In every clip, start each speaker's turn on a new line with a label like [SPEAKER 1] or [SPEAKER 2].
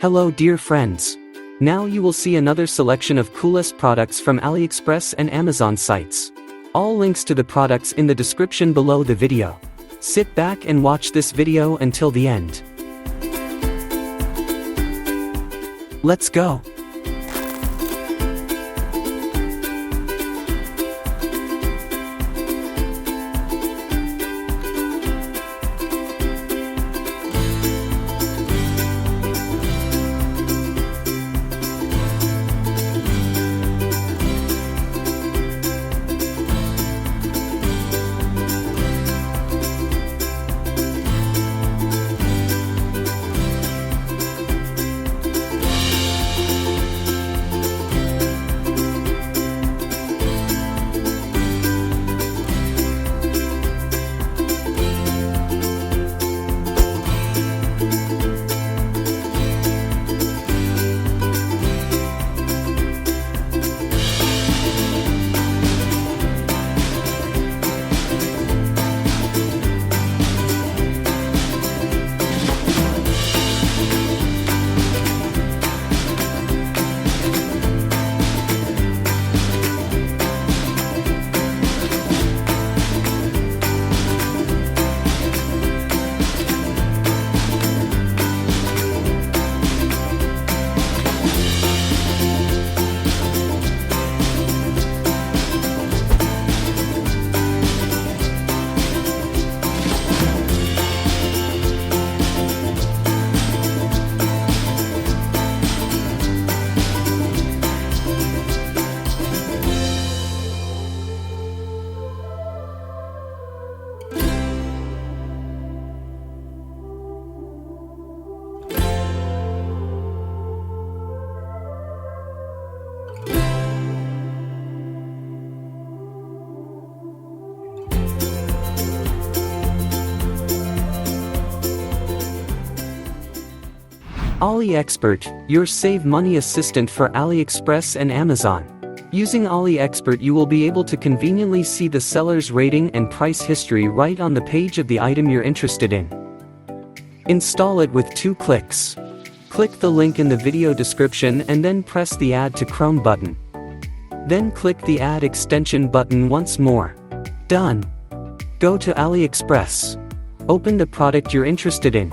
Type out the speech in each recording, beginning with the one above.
[SPEAKER 1] Hello dear friends. Now you will see another selection of coolest products from AliExpress and Amazon sites. All links to the products in the description below the video. Sit back and watch this video until the end. Let's go. AliExpert, your save money assistant for AliExpress and Amazon. Using AliExpert you will be able to conveniently see the seller's rating and price history right on the page of the item you're interested in. Install it with 2 clicks. Click the link in the video description and then press the Add to Chrome button. Then click the Add Extension button once more. Done. Go to AliExpress. Open the product you're interested in.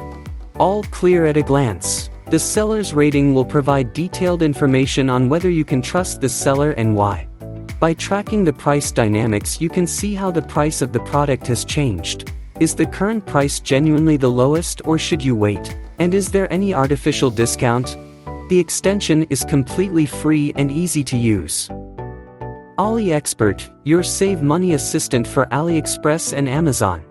[SPEAKER 1] All clear at a glance. The seller's rating will provide detailed information on whether you can trust the seller and why. By tracking the price dynamics you can see how the price of the product has changed. Is the current price genuinely the lowest or should you wait? And is there any artificial discount? The extension is completely free and easy to use. AliExpert, your save money assistant for AliExpress and Amazon.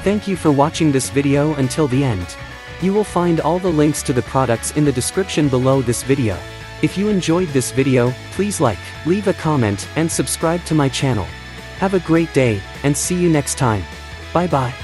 [SPEAKER 1] Thank you for watching this video until the end. You will find all the links to the products in the description below this video. If you enjoyed this video, please like, leave a comment, and subscribe to my channel. Have a great day, and see you next time. Bye bye.